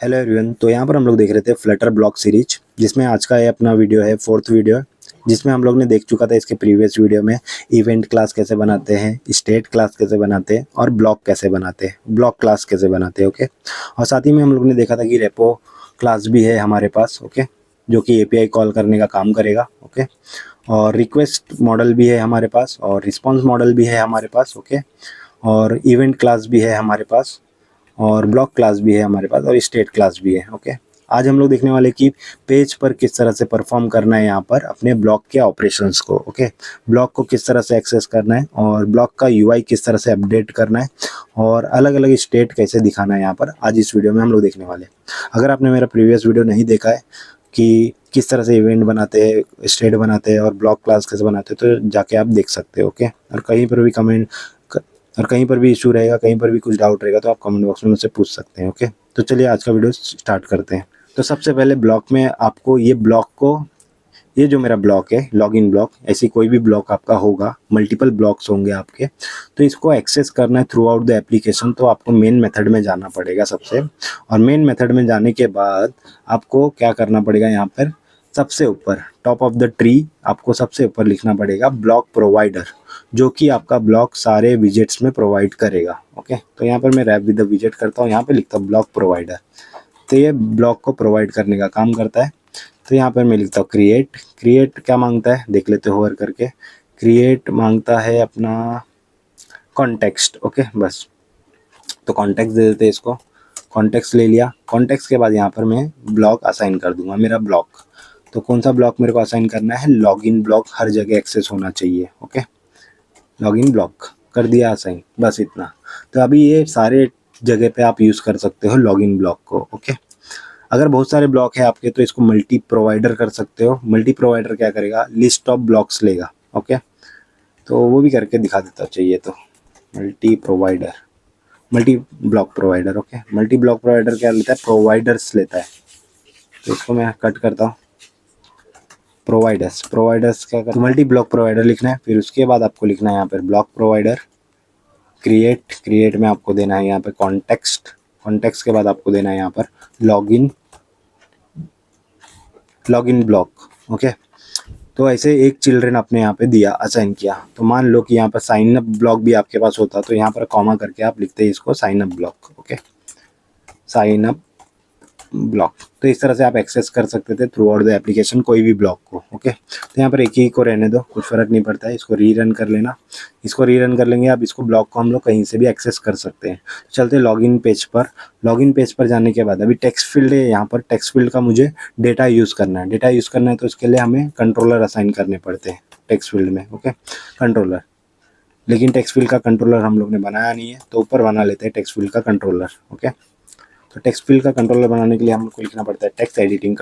Hello everyone. तो यहाँ पर हम लोग देख रहे थे फ्लटर ब्लॉक सीरीज, जिसमें आज का ये अपना वीडियो है, फोर्थ वीडियो, जिसमें हम लोग ने देख चुका था इसके प्रीवियस वीडियो में इवेंट क्लास कैसे बनाते हैं, स्टेट क्लास कैसे बनाते हैं और ब्लॉक कैसे बनाते हैं, ब्लॉक क्लास कैसे बनाते हैं। ओके। और साथ ही में हम लोग ने देखा था कि रेपो क्लास भी है हमारे पास। ओके। जो कि एपीआई कॉल करने का काम करेगा। ओके। और रिक्वेस्ट मॉडल भी है हमारे पास और रिस्पॉन्स मॉडल भी है हमारे पास। ओके। और इवेंट क्लास भी है हमारे पास और ब्लॉक क्लास भी है हमारे पास और स्टेट क्लास भी है। ओके। आज हम लोग देखने वाले कि पेज पर किस तरह से परफॉर्म करना है यहाँ पर अपने ब्लॉक के ऑपरेशंस को। ओके। ब्लॉक को किस तरह से एक्सेस करना है और ब्लॉक का यूआई किस तरह से अपडेट करना है और अलग अलग स्टेट कैसे दिखाना है यहाँ पर आज इस वीडियो में हम लोग देखने वाले हैं। अगर आपने मेरा प्रीवियस वीडियो नहीं देखा है कि किस तरह से इवेंट बनाते हैं, स्टेट बनाते हैं और ब्लॉक क्लास कैसे बनाते हैं, तो जाके आप देख सकते हो। ओके। और कहीं पर भी और कहीं पर भी इशू रहेगा, कहीं पर भी कुछ डाउट रहेगा, तो आप कमेंट बॉक्स में मुझसे पूछ सकते हैं। ओके। तो चलिए आज का वीडियो स्टार्ट करते हैं। तो सबसे पहले ब्लॉक में आपको ये जो मेरा ब्लॉक है लॉगिन ब्लॉक, ऐसी कोई भी ब्लॉक आपका होगा, मल्टीपल ब्लॉक्स होंगे आपके, तो इसको एक्सेस करना है थ्रू आउट द एप्लीकेशन। तो आपको मेन मेथड में जाना पड़ेगा सबसे, और मेन मेथड में जाने के बाद आपको क्या करना पड़ेगा, यहाँ पर सबसे ऊपर टॉप ऑफ द ट्री आपको सबसे ऊपर लिखना पड़ेगा ब्लॉक प्रोवाइडर, जो कि आपका ब्लॉक सारे विजेट्स में प्रोवाइड करेगा। ओके। तो यहाँ पर मैं रैप विद द विजेट करता हूँ, यहाँ पे लिखता हूँ ब्लॉक प्रोवाइडर। तो ये ब्लॉक को प्रोवाइड करने का काम करता है। तो यहाँ पर मैं लिखता हूँ क्रिएट। क्रिएट क्या मांगता है देख लेते हो होवर करके। क्रिएट मांगता है अपना कॉन्टेक्स्ट। ओके बस। तो कॉन्टेक्स्ट दे देते हैं इसको। कॉन्टेक्स्ट ले लिया। कॉन्टेक्स्ट के बाद यहाँ पर मैं ब्लॉक असाइन कर दूंगा, मेरा ब्लॉक। तो कौन सा ब्लॉक मेरे को असाइन करना है, लॉगिन ब्लॉक, हर जगह एक्सेस होना चाहिए। ओके। लॉगिन ब्लॉक कर दिया असाइन, बस इतना। तो अभी ये सारे जगह पे आप यूज़ कर सकते हो लॉगिन ब्लॉक को। ओके। अगर बहुत सारे ब्लॉक है आपके तो इसको मल्टी प्रोवाइडर कर सकते हो। मल्टी प्रोवाइडर क्या करेगा, लिस्ट ऑफ ब्लॉक्स लेगा। ओके। तो वो भी करके दिखा देता चाहिए तो multi block provider. Okay. Multi block provider क्या लेता है, प्रोवाइडर्स लेता है। तो इसको मैं कट करता हूँ। प्रोवाइडर्स क्या करता है, मल्टी ब्लॉक प्रोवाइडर लिखना है। फिर उसके बाद आपको लिखना है यहाँ पर ब्लॉक प्रोवाइडर। क्रिएट में आपको देना है यहाँ पे कॉन्टेक्स्ट के बाद आपको देना है यहाँ पर लॉगिन ब्लॉक। ओके। तो ऐसे एक चिल्ड्रन आपने यहाँ पे दिया, असाइन किया। तो मान लो कि यहाँ पर साइन अप ब्लॉक भी आपके पास होता, तो यहाँ पर कॉमा करके आप लिखते हैं इसको sign up block. Okay. Sign up block. तो इस तरह से आप एक्सेस कर सकते थे थ्रू आउट द एप्लीकेशन कोई भी ब्लॉक को। ओके। तो यहाँ पर एक ही को रहने दो, कुछ फर्क नहीं पड़ता है। इसको रीरन कर लेना। इसको रीरन कर लेंगे, अब इसको ब्लॉक को हम लोग कहीं से भी एक्सेस कर सकते हैं। तो चलते हैं लॉगिन पेज पर। लॉगिन पेज पर जाने के बाद अभी टेक्स्ट फील्ड है, यहाँ पर टेक्स्ट फील्ड का मुझे डेटा यूज़ करना है। तो इसके लिए हमें कंट्रोलर असाइन करने पड़ते हैं टेक्स्ट फील्ड में। ओके। कंट्रोलर, लेकिन टेक्स्ट फील्ड का कंट्रोलर हम लोग ने बनाया नहीं है, तो ऊपर बना लेते हैं टेक्स्ट फील्ड का कंट्रोलर। ओके। तो टेक्स्ट फील्ड का कंट्रोलर बनाने के लिए हमको लिखना पड़ता है टेक्स्ट एडिटिंग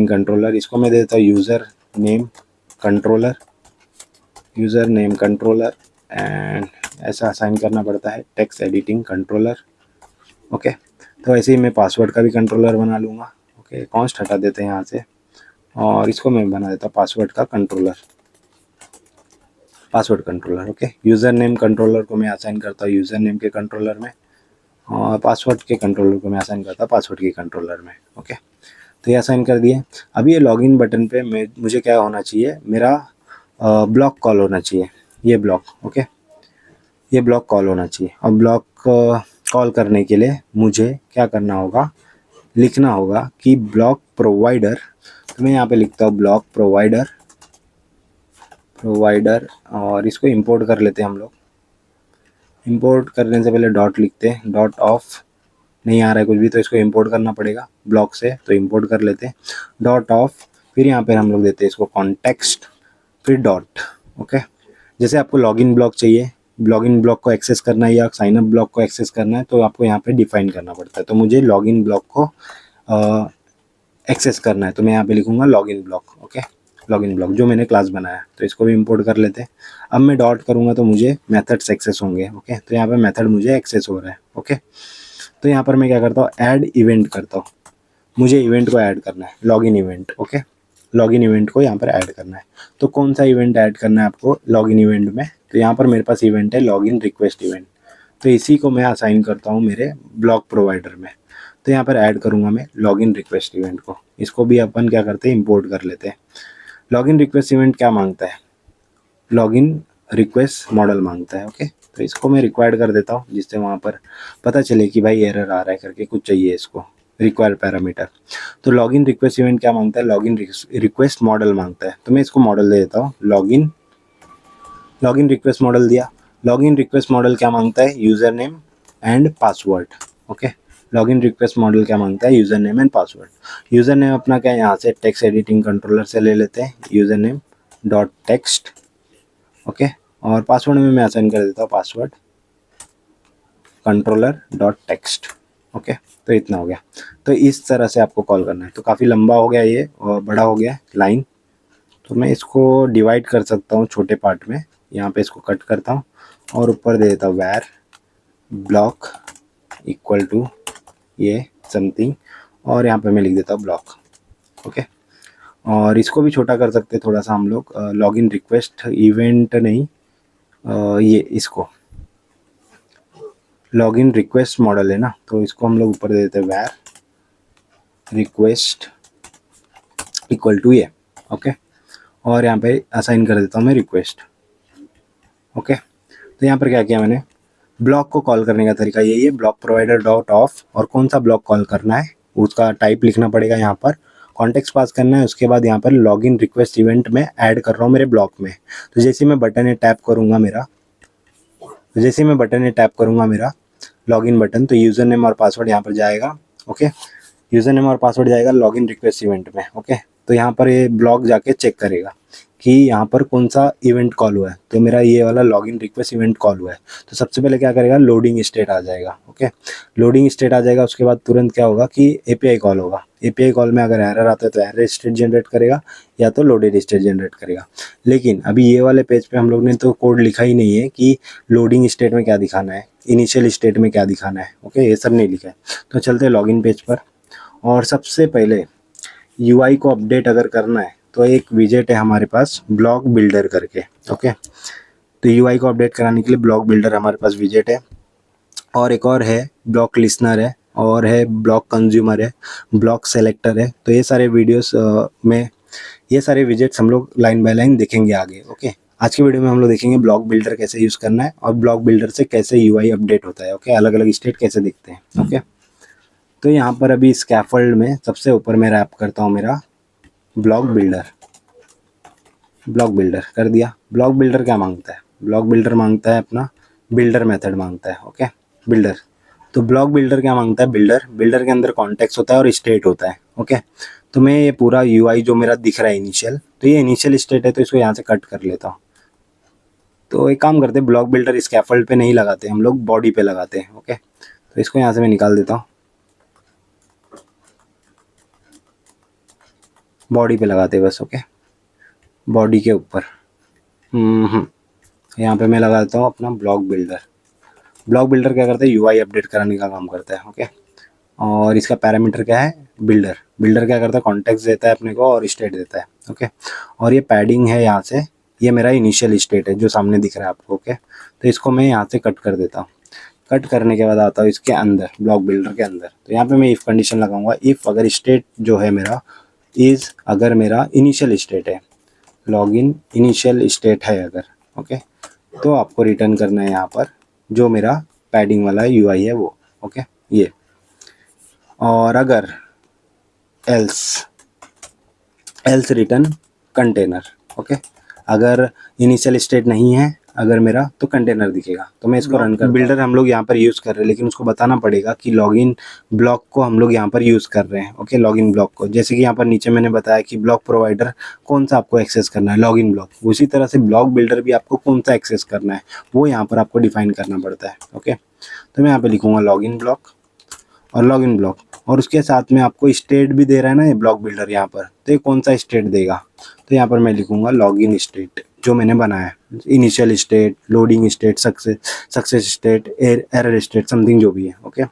कंट्रोलर। इसको मैं देता हूँ यूज़र नेम कंट्रोलर एंड ऐसा असाइन करना पड़ता है टेक्स्ट एडिटिंग कंट्रोलर। ओके। तो ऐसे ही मैं पासवर्ड का भी कंट्रोलर बना लूँगा। ओके। कॉन्स्ट हटा देते हैं यहाँ से और इसको मैं बना देता हूँ password controller. Okay. User name controller को मैं असाइन करता हूँ यूज़र नेम के कंट्रोलर में और पासवर्ड के कंट्रोलर को मैं असाइन करता हूँ पासवर्ड के कंट्रोलर में। ओके। तो ये असाइन कर दिए। अभी ये लॉगिन बटन पे मुझे क्या होना चाहिए, मेरा ब्लॉक कॉल होना चाहिए, ये ब्लॉक। ओके। ये ब्लॉक कॉल होना चाहिए और ब्लॉक कॉल करने के लिए मुझे क्या करना होगा, लिखना होगा कि ब्लॉक प्रोवाइडर। तो मैं यहाँ पे लिखता हूँ ब्लॉक प्रोवाइडर और इसको इंपोर्ट कर लेते हैं हम लोग। इंपोर्ट करने से पहले डॉट लिखते हैं, डॉट ऑफ नहीं आ रहा है कुछ भी, तो इसको इंपोर्ट करना पड़ेगा ब्लॉक से। तो इंपोर्ट कर लेते हैं डॉट ऑफ। फिर यहाँ पे हम लोग देते हैं इसको कॉन्टेक्स्ट, फिर डॉट। ओके। जैसे आपको लॉगिन ब्लॉक चाहिए, लॉगिन ब्लॉक को एक्सेस करना है या साइन अप ब्लॉक को एक्सेस करना है, तो आपको यहाँ पे डिफाइन करना पड़ता है। तो मुझे लॉगिन ब्लॉक को एक्सेस करना है, तो मैं यहाँ पे लिखूँगा login block. Okay. Login block जो मैंने क्लास बनाया, तो इसको भी इंपोर्ट कर लेते हैं। अब मैं डॉट करूँगा तो मुझे मेथड्स एक्सेस होंगे। ओके। तो यहाँ पे मेथड मुझे एक्सेस हो रहा है। ओके। तो यहाँ पर मैं क्या करता हूँ, ऐड इवेंट करता हूँ। मुझे इवेंट को ऐड करना है, login event. Okay. Login event को यहाँ पर ऐड करना है। तो कौन सा इवेंट ऐड करना है आपको लॉगिन इवेंट में, तो यहाँ पर मेरे पास इवेंट है लॉगिन रिक्वेस्ट इवेंट। तो इसी को मैं असाइन करता हूँ मेरे ब्लॉक प्रोवाइडर में। तो यहाँ पर ऐड करूँगा मैं लॉगिन रिक्वेस्ट इवेंट को। इसको भी अपन क्या करते हैं, इंपोर्ट कर लेते हैं। लॉगिन रिक्वेस्ट इवेंट क्या मांगता है, लॉगिन रिक्वेस्ट मॉडल मांगता है। ओके, तो इसको मैं रिक्वायर्ड कर देता हूँ, जिससे वहाँ पर पता चले कि भाई एरर आ रहा है करके कुछ चाहिए इसको, रिक्वायर्ड पैरामीटर। तो लॉगिन रिक्वेस्ट इवेंट क्या मांगता है, लॉगिन रिक्वेस्ट मॉडल मांगता है। तो मैं इसको मॉडल दे देता हूँ, लॉगिन रिक्वेस्ट मॉडल दिया। लॉगिन रिक्वेस्ट मॉडल क्या मांगता है, user name and password. Okay, login request model क्या मांगता है, user name and password. User name अपना क्या है, यहाँ से टेक्स्ट एडिटिंग कंट्रोलर से ले लेते हैं, user name dot text. Okay, और पासवर्ड में मैं असाइन कर देता हूँ password controller dot text. Okay, तो इतना हो गया। तो इस तरह से आपको कॉल करना है। तो काफ़ी लंबा हो गया ये और बड़ा हो गया लाइन, तो मैं इसको डिवाइड कर सकता हूँ छोटे पार्ट में। यहाँ पे इसको कट करता हूँ और ऊपर दे देता हूँ वैर ब्लॉक इक्वल टू ये समथिंग, और यहाँ पे मैं लिख देता हूँ ब्लॉक। ओके, और इसको भी छोटा कर सकते हैं थोड़ा सा हम लोग, लॉगिन रिक्वेस्ट इवेंट नहीं, ये इसको लॉगिन रिक्वेस्ट मॉडल है ना, तो इसको हम लोग ऊपर दे देते हैं वैर रिक्वेस्ट इक्वल टू ये। ओके, और यहाँ पे असाइन कर देता हूँ मैं रिक्वेस्ट। ओके, तो यहाँ पर क्या किया मैंने, ब्लॉक को कॉल करने का तरीका यही है, ब्लॉक प्रोवाइडर डॉट ऑफ, और कौन सा ब्लॉक कॉल करना है उसका टाइप लिखना पड़ेगा, यहाँ पर कॉन्टेक्स्ट पास करना है। उसके बाद यहाँ पर लॉगिन रिक्वेस्ट इवेंट में ऐड कर रहा हूँ मेरे ब्लॉक में। तो जैसे मैं बटन है टैप करूँगा मेरा, तो जैसे मैं बटन है टैप करूँगा मेरा लॉगिन बटन, तो यूज़र नेम और पासवर्ड यहाँ पर जाएगा। ओके, यूज़र नेम और पासवर्ड जाएगा लॉगिन रिक्वेस्ट इवेंट में। ओके, तो यहाँ पर ये ब्लॉक जाके चेक करेगा कि यहाँ पर कौन सा इवेंट कॉल हुआ है। तो मेरा ये वाला लॉगिन रिक्वेस्ट इवेंट कॉल हुआ है, तो सबसे पहले क्या करेगा, लोडिंग स्टेट आ जाएगा। ओके, लोडिंग स्टेट आ जाएगा, उसके बाद तुरंत क्या होगा कि एपीआई कॉल होगा। एपीआई कॉल में अगर एरर आता है तो एरर स्टेट जनरेट करेगा या तो लोडेड स्टेट जनरेट करेगा। लेकिन अभी ये वाले पेज पे हम लोग ने तो कोड लिखा ही नहीं है कि लोडिंग स्टेट में क्या दिखाना है, इनिशियल स्टेट में क्या दिखाना है। ओके, ये सब नहीं लिखा है। तो चलते हैं लॉगिन पेज पर, और सबसे पहले यूआई को अपडेट अगर करना है तो एक विजेट है हमारे पास ब्लॉक बिल्डर करके। ओके, तो यूआई को अपडेट कराने के लिए ब्लॉक बिल्डर हमारे पास विजेट है, और एक और है ब्लॉक लिसनर है, और है ब्लॉक कंज्यूमर है, ब्लॉक सेलेक्टर है। तो ये सारे वीडियोस में ये सारे विजेट्स हम लोग लाइन बाय लाइन देखेंगे आगे। ओके, आज के वीडियो में हम लोग देखेंगे ब्लॉक बिल्डर कैसे यूज़ करना है और ब्लॉक बिल्डर से कैसे यूआई अपडेट होता है। ओके, अलग अलग स्टेट कैसे दिखते हैं। ओके, तो यहाँ पर अभी स्कैफोल्ड में सबसे ऊपर मैं रैप करता हूँ मेरा ब्लॉक बिल्डर कर दिया। ब्लॉक बिल्डर क्या मांगता है, ब्लॉक बिल्डर मांगता है अपना बिल्डर मेथड मांगता है। ओके, बिल्डर, तो ब्लॉक बिल्डर क्या मांगता है, बिल्डर के अंदर कॉन्टेक्स्ट होता है और स्टेट होता है। ओके, तो मैं ये पूरा यूआई जो मेरा दिख रहा है इनिशियल, तो ये इनिशियल स्टेट है, तो इसको यहाँ से कट कर लेता हूँ। तो एक काम करते हैं, ब्लॉक बिल्डर स्कैफोल्ड पे नहीं लगाते हम लोग, बॉडी पे लगाते हैं। ओके, तो इसको यहाँ से मैं निकाल देता हूँ, बॉडी पे लगाते हैं बस। ओके, बॉडी के ऊपर यहाँ पे मैं लगा देता हूँ अपना ब्लॉक बिल्डर। ब्लॉक बिल्डर क्या करता है, यूआई अपडेट कराने का काम करता है। ओके, और इसका पैरामीटर क्या है, बिल्डर क्या करता है, कॉन्टेक्स्ट देता है अपने को और स्टेट देता है। ओके, और ये पैडिंग है यहाँ से, ये मेरा इनिशियल स्टेट है जो सामने दिख रहा है आपको। ओके, तो इसको मैं यहाँ से कट कर देता हूँ। कट करने के बाद आता हूँ इसके अंदर, ब्लॉक बिल्डर के अंदर। तो यहाँ पे मैं इफ़ कंडीशन लगाऊंगा, इफ़ अगर स्टेट जो है मेरा अगर मेरा इनिशियल स्टेट है, लॉगिन इनिशियल स्टेट है अगर, ओके, तो आपको रिटर्न करना है यहाँ पर जो मेरा पैडिंग वाला यूआई है वो। ओके, ये, और अगर एल्स रिटर्न कंटेनर। ओके, अगर इनिशियल स्टेट नहीं है अगर मेरा, तो कंटेनर दिखेगा। तो मैं इसको रन कर, बिल्डर हम लोग यहाँ पर यूज़ कर रहे हैं, लेकिन उसको बताना पड़ेगा कि लॉगिन ब्लॉक को हम लोग यहाँ पर यूज़ कर रहे हैं। ओके, लॉगिन ब्लॉक को, जैसे कि यहाँ पर नीचे मैंने बताया कि ब्लॉक प्रोवाइडर कौन सा आपको एक्सेस करना है, लॉगिन ब्लॉक, उसी तरह से ब्लॉक बिल्डर भी आपको कौन सा एक्सेस करना है वो यहाँ पर आपको डिफाइन करना पड़ता है। ओके, तो मैं यहाँ पर लिखूँगा लॉगिन ब्लॉक और लॉगिन ब्लॉक, और उसके साथ में आपको स्टेट भी दे रहा है ना ये ब्लॉक बिल्डर यहाँ पर, तो ये कौन सा स्टेट देगा, तो यहाँ पर मैं लिखूँगा लॉगिन स्टेट जो मैंने बनाया है, initial state, loading state, success state, error state, something जो भी है। ओके,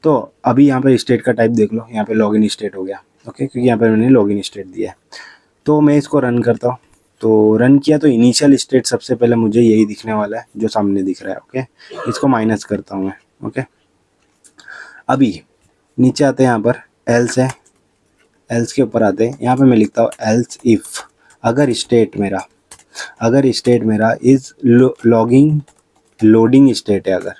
तो अभी यहाँ पर स्टेट का टाइप देख लो, यहाँ पे लॉगिन स्टेट हो गया। ओके, क्योंकि यहाँ पर मैंने लॉगिन स्टेट दिया है। तो मैं इसको रन करता हूँ, तो रन किया तो इनिशियल स्टेट सबसे पहले मुझे यही दिखने वाला है जो सामने दिख रहा है। ओके, इसको माइनस करता हूँ मैं। ओके, अभी नीचे आते हैं, यहाँ पर एल्स है, एल्स के ऊपर आते हैं, यहाँ पे मैं लिखता हूँ एल्स इफ अगर स्टेट मेरा इज लॉगिंग लोडिंग स्टेट है, अगर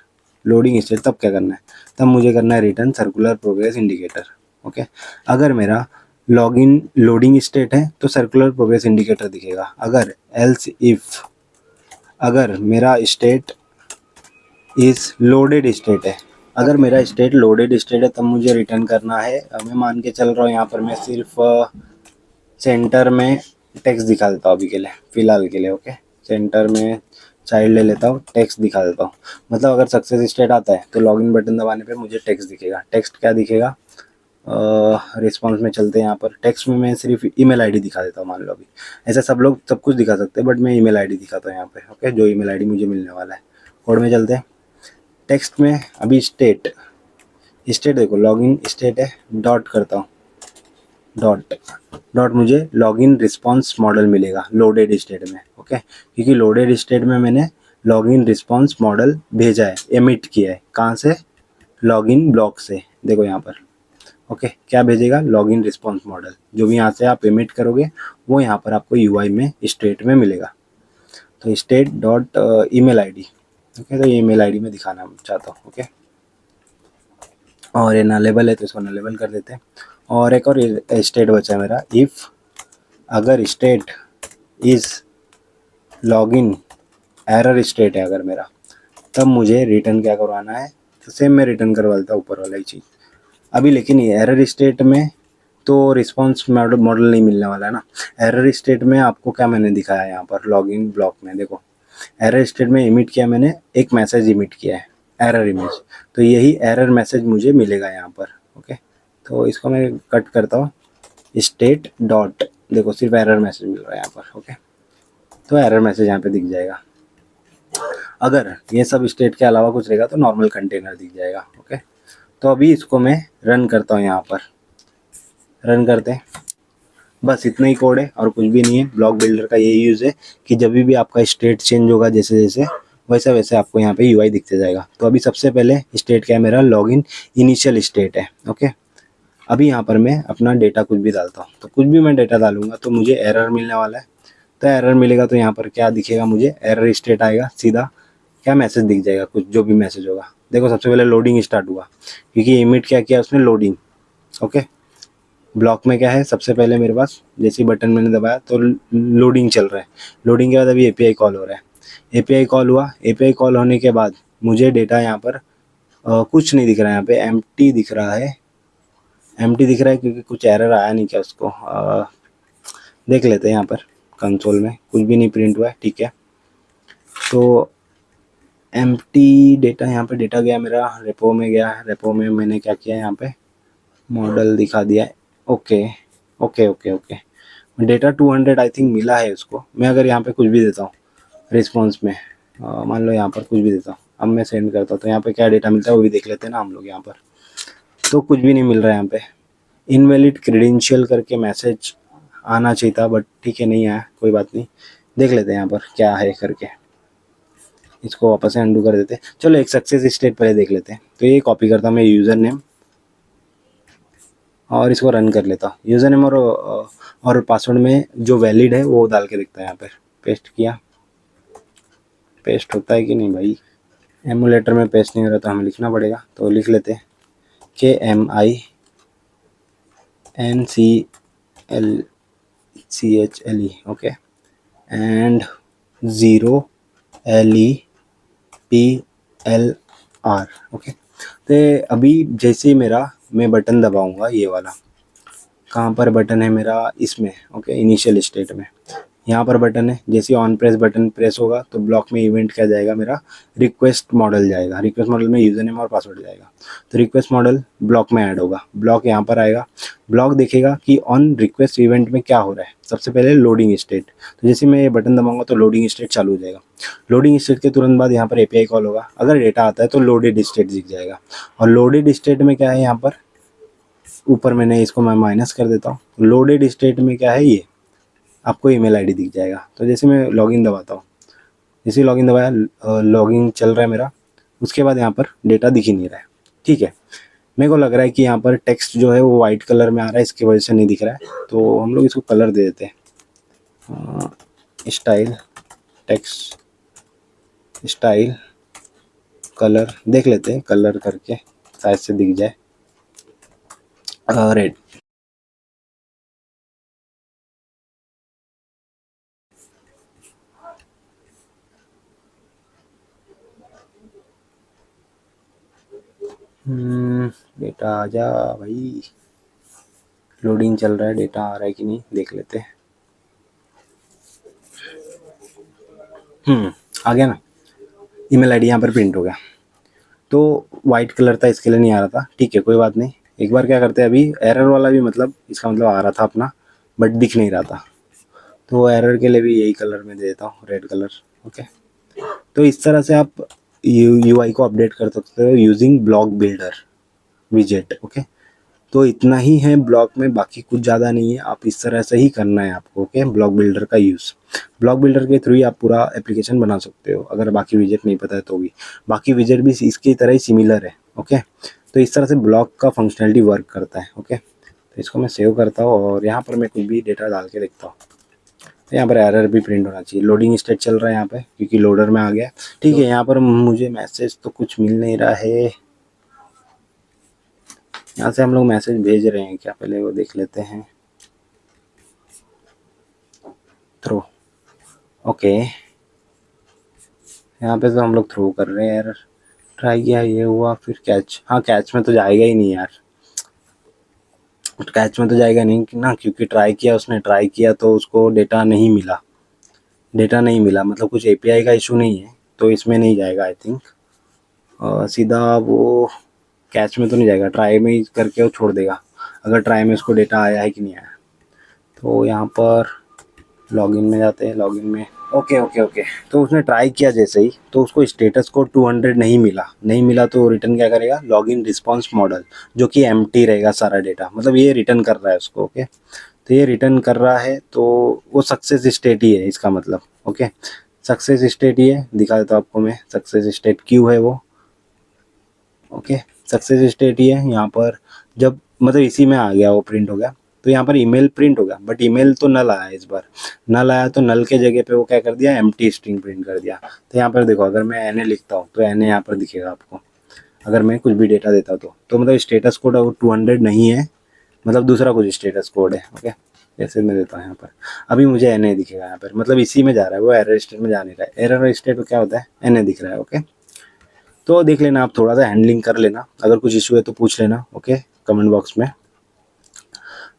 लोडिंग स्टेट तब क्या करना है, तब मुझे करना है return circular progress indicator. Okay, अगर मेरा लॉगिन लोडिंग स्टेट है तो सर्कुलर प्रोग्रेस इंडिकेटर दिखेगा। अगर एल्स इफ अगर मेरा स्टेट इज लोडेड स्टेट है, अगर मेरा स्टेट लोडेड स्टेट है तब मुझे रिटर्न करना है, मैं मान के चल रहा हूँ यहाँ पर मैं सिर्फ सेंटर में टेक्स्ट दिखा देता हूँ अभी के लिए, फ़िलहाल के लिए। ओके, सेंटर में चाइल्ड ले लेता हूँ, टेक्स्ट दिखा देता हूँ। मतलब अगर सक्सेस स्टेट आता है तो लॉगिन बटन दबाने पे मुझे टेक्स्ट दिखेगा। टेक्स्ट क्या दिखेगा, रिस्पॉन्स में चलते हैं, यहाँ पर टेक्स्ट में मैं सिर्फ ईमेल आईडी दिखा देता हूँ। मान लो अभी ऐसा सब लोग सब कुछ दिखा सकते हैं, बट मैं ईमेल आईडी दिखाता हूँ यहाँ पे। ओके, जो ईमेल आईडी मुझे मिलने वाला है। कोड में चलते हैं, टेक्स्ट में अभी स्टेट देखो लॉगिन स्टेट है, डॉट करता हूँ, डॉट मुझे लॉगिन रिस्पॉन्स मॉडल मिलेगा लोडेड स्टेट में। ओके, क्योंकि लोडेड स्टेट में मैंने लॉगिन रिस्पॉन्स मॉडल भेजा है, एमिट किया है, कहाँ से, लॉगिन ब्लॉक से। देखो यहाँ पर ओके, क्या भेजेगा, लॉगिन रिस्पॉन्स मॉडल। जो भी यहाँ से आप एमिट करोगे वो यहाँ पर आपको यूआई में स्टेट में मिलेगा। तो state dot email ID. Okay, तो ईमेल आईडी में दिखाना चाहता हूँ। ओके, और ये नलेबल है तो इसको नलेबल कर देते हैं। और एक और स्टेट बचा है मेरा, इफ़ अगर state is login error state है अगर मेरा, तब मुझे रिटर्न क्या करवाना है, तो सेम मैं रिटर्न करवा देता हूँ ऊपर वाला ही चीज़ अभी। लेकिन ये एरर स्टेट में तो रिस्पॉन्स मॉडल नहीं मिलने वाला है ना। एरर स्टेट में आपको क्या मैंने दिखाया यहाँ पर लॉगिन ब्लॉक में, देखो एरर स्टेट में इमिट किया मैंने, एक मैसेज इमिट किया है एरर इमेज, तो यही एरर मैसेज मुझे मिलेगा यहाँ पर। ओके, तो इसको मैं कट करता हूँ, स्टेट डॉट, देखो सिर्फ एरर मैसेज मिल रहा है यहाँ पर। ओके, तो एरर मैसेज यहाँ पे दिख जाएगा। अगर ये सब स्टेट के अलावा कुछ रहेगा तो नॉर्मल कंटेनर दिख जाएगा। ओके, तो अभी इसको मैं रन करता हूँ, यहाँ पर रन करते हैं। बस इतना ही कोड है और कुछ भी नहीं है। ब्लॉक बिल्डर का यही यूज़ है कि जब भी आपका स्टेट चेंज होगा जैसे जैसे, वैसे वैसे आपको यहाँ पे यूआई दिखते जाएगा। तो अभी सबसे पहले स्टेट क्या है मेरा, लॉगिन इनिशियल स्टेट है। ओके, अभी यहाँ पर मैं अपना डेटा कुछ भी डालता हूँ, तो कुछ भी मैं डेटा डालूंगा तो मुझे एरर मिलने वाला है। तो एरर मिलेगा तो यहाँ पर क्या दिखेगा, मुझे एरर स्टेट आएगा, सीधा क्या मैसेज दिख जाएगा, कुछ जो भी मैसेज होगा। देखो सबसे पहले लोडिंग स्टार्ट हुआ क्योंकि इमिट क्या किया उसने, लोडिंग। ओके, ब्लॉक में क्या है, सबसे पहले मेरे पास जैसे ही बटन मैंने दबाया तो लोडिंग चल रहा है। लोडिंग के बाद अभी एपीआई कॉल हो रहा है, एपीआई कॉल हुआ। एपीआई कॉल होने के बाद मुझे डेटा यहाँ पर कुछ नहीं दिख रहा है, यहाँ पे एम्प्टी दिख रहा है, एम्प्टी दिख रहा है क्योंकि कुछ एरर आया नहीं क्या उसको। देख लेते हैं यहाँ पर कंसोल में कुछ भी नहीं प्रिंट हुआ है। ठीक है, तो एम्प्टी डेटा, यहाँ पे डेटा गया मेरा, रेपो में गया, रेपो में मैंने क्या किया, यहाँ पे मॉडल दिखा दिया है। Okay okay okay okay, data 200 I think मिला है उसको। मैं अगर यहाँ पे कुछ भी देता हूँ रिस्पॉन्स में, मान लो यहाँ पर कुछ भी देता हूँ, अब मैं सेंड करता हूँ तो यहाँ पे क्या डेटा मिलता है वो भी देख लेते हैं ना हम लोग। यहाँ पर तो कुछ भी नहीं मिल रहा है, यहाँ पे इनवैलिड क्रेडेंशियल करके मैसेज आना चाहिए था, बट ठीक है नहीं आया, कोई बात नहीं। देख लेते हैं यहाँ पर क्या है करके, इसको वापस से अंडू कर देते हैं। चलो एक सक्सेस स्टेट पहले देख लेते हैं। तो ये कॉपी करता हूँ मैं यूज़र नेम और इसको रन कर लेता हूँ। यूज़र नेम और पासवर्ड में जो वैलिड है वो डाल के देखता है। यहाँ पर पेस्ट किया, पेस्ट होता है कि नहीं भाई, एमुलेटर में पेस्ट नहीं हो रहा तो हमें लिखना पड़ेगा। तो लिख लेते हैं KMINCLCHLE। Okay, and 0LEPLR। Okay, तो अभी जैसे ही मैं बटन दबाऊंगा, ये वाला कहाँ पर बटन है मेरा, इसमें। ओके, इनिशियल स्टेट में यहाँ पर बटन है। जैसे ऑन प्रेस बटन प्रेस होगा तो ब्लॉक में इवेंट क्या जाएगा मेरा, रिक्वेस्ट मॉडल जाएगा। रिक्वेस्ट मॉडल में यूज़र नेम और पासवर्ड जाएगा। तो रिक्वेस्ट मॉडल ब्लॉक में ऐड होगा, ब्लॉक यहाँ पर आएगा। ब्लॉक देखेगा कि ऑन रिक्वेस्ट इवेंट में क्या हो रहा है। सबसे पहले लोडिंग स्टेट, तो जैसे मैं ये बटन दबाऊंगा तो लोडिंग स्टेट चालू हो जाएगा। लोडिंग स्टेट के तुरंत बाद यहाँ पर एपीआई कॉल होगा। अगर डेटा आता है तो लोडेड स्टेट दिख जाएगा। और लोडेड स्टेट में क्या है, यहाँ पर ऊपर मैंने इसको मैं माइनस कर देता हूँ। लोडेड स्टेट में क्या है, ये आपको ईमेल आईडी दिख जाएगा। तो जैसे मैं लॉगिन दबाता हूँ, जैसे लॉगिन दबाया, लॉगिन चल रहा है मेरा, उसके बाद यहाँ पर डेटा दिख ही नहीं रहा है। ठीक है, मेरे को लग रहा है कि यहाँ पर टेक्स्ट जो है वो वाइट कलर में आ रहा है, इसकी वजह से नहीं दिख रहा है। तो हम लोग इसको कलर दे देते हैं, स्टाइल टेक्स्ट स्टाइल कलर, देख लेते हैं कलर करके, शायद से दिख जाए, रेड। डेटा आ जा भाई, लोडिंग चल रहा है, डेटा आ रहा है कि नहीं देख लेते हैं। आ गया ना, ईमेल आईडी यहाँ पर प्रिंट हो गया। तो वाइट कलर था इसके लिए नहीं आ रहा था, ठीक है कोई बात नहीं। एक बार क्या करते हैं, अभी एरर वाला भी मतलब इसका मतलब आ रहा था अपना, बट दिख नहीं रहा था, तो एरर के लिए भी यही कलर में दे देता हूँ, रेड कलर। ओके, तो इस तरह से आप यूआई को अपडेट कर सकते हो यूजिंग ब्लॉक बिल्डर विजेट। ओके, तो इतना ही है ब्लॉक में, बाकी कुछ ज़्यादा नहीं है। आप इस तरह से ही करना है आपको। ओके, ब्लॉक बिल्डर का यूज़, ब्लॉक बिल्डर के थ्रू ही आप पूरा एप्लीकेशन बना सकते हो, अगर बाकी विजेट नहीं पता है तो भी। बाकी विजेट भी इसकी तरह ही सिमिलर है। ओके, तो इस तरह से ब्लॉक का फंक्शनैलिटी वर्क करता है। ओके, तो इसको मैं सेव करता हूँ और यहाँ पर मैं कुछ भी डेटा डाल के देखता हूँ। तो यहाँ पर एरर भी प्रिंट होना चाहिए, लोडिंग स्टेट चल रहा है यहाँ पे क्योंकि लोडर में आ गया। ठीक है, यहाँ पर मुझे मैसेज तो कुछ मिल नहीं रहा है, यहाँ से हम लोग मैसेज भेज रहे हैं क्या, पहले वो देख लेते हैं। थ्रो, ओके, यहाँ पे तो हम लोग थ्रो कर रहे हैं यार, ट्राई किया ये हुआ, फिर कैच, हाँ कैच में तो जाएगा ही नहीं यार, कैच में तो जाएगा नहीं ना, क्योंकि ट्राई किया, उसने ट्राई किया तो उसको डेटा नहीं मिला, डेटा नहीं मिला मतलब कुछ एपीआई का इशू नहीं है, तो इसमें नहीं जाएगा आई थिंक। सीधा वो कैच में तो नहीं जाएगा, ट्राई में ही करके वो छोड़ देगा, अगर ट्राई में उसको डेटा आया है कि नहीं आया। तो यहाँ पर लॉगिन में जाते हैं, लॉगिन में ओके ओके ओके, तो उसने ट्राई किया जैसे ही, तो उसको स्टेटस कोड 200 नहीं मिला, नहीं मिला तो रिटर्न क्या करेगा, लॉगिन रिस्पॉन्स मॉडल, जो कि एम्प्टी रहेगा सारा डेटा, मतलब ये रिटर्न कर रहा है उसको। ओके, तो ये रिटर्न कर रहा है तो वो सक्सेस स्टेट ही है इसका मतलब। ओके, सक्सेस स्टेट ही है, दिखा देता हूँ आपको मैं, सक्सेस स्टेट क्यों है वो। ओके, सक्सेस स्टेट ही है यहाँ पर, जब मतलब इसी में आ गया वो प्रिंट हो गया, तो यहाँ पर ईमेल प्रिंट हो गया, बट ईमेल तो नल आया इस बार, नल आया तो नल के जगह पे वो क्या कर दिया, एम्प्टी स्ट्रिंग प्रिंट कर दिया। तो यहाँ पर देखो, अगर मैं एन लिखता हूँ तो एन यहाँ पर दिखेगा आपको, अगर मैं कुछ भी डेटा देता हूँ तो मतलब स्टेटस कोड 200 नहीं है, मतलब दूसरा कुछ स्टेटस कोड है। ओके, जैसे मैं देता हूँ यहाँ पर, अभी मुझे एन दिखेगा यहाँ पर, मतलब इसी में जा रहा है, वो एरर स्टेट में जा नहीं रहा है, एरर स्टेट क्या होता है, एन दिख रहा है। ओके, तो देख लेना आप, थोड़ा सा हैंडलिंग कर लेना, अगर कुछ इशू है तो पूछ लेना। ओके, कमेंट बॉक्स में।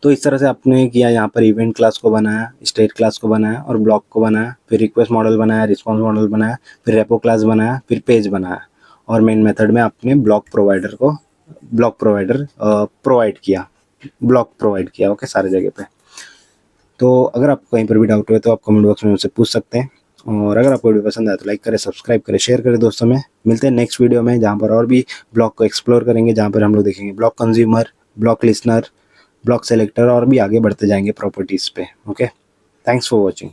तो इस तरह से आपने किया, यहाँ पर इवेंट क्लास को बनाया, स्टेट क्लास को बनाया और ब्लॉक को बनाया, फिर रिक्वेस्ट मॉडल बनाया, रिस्पॉन्स मॉडल बनाया, फिर रेपो क्लास बनाया, फिर पेज बनाया, और मेन मेथड में आपने ब्लॉक प्रोवाइडर प्रोवाइड किया, ब्लॉक प्रोवाइड किया। ओके, सारी जगह पे। तो अगर आपको कहीं पर भी डाउट हुए तो आप कमेंट बॉक्स में मुझसे पूछ सकते हैं, और अगर आपको वीडियो पसंद आए तो लाइक करें, सब्सक्राइब करें, शेयर करें दोस्तों में। मिलते हैं नेक्स्ट वीडियो में, जहाँ पर और भी ब्लॉक को एक्सप्लोर करेंगे, जहाँ पर हम लोग देखेंगे block consumer, block listener, block selector, और भी आगे बढ़ते जाएंगे प्रॉपर्टीज़ पे। Okay, thanks for watching.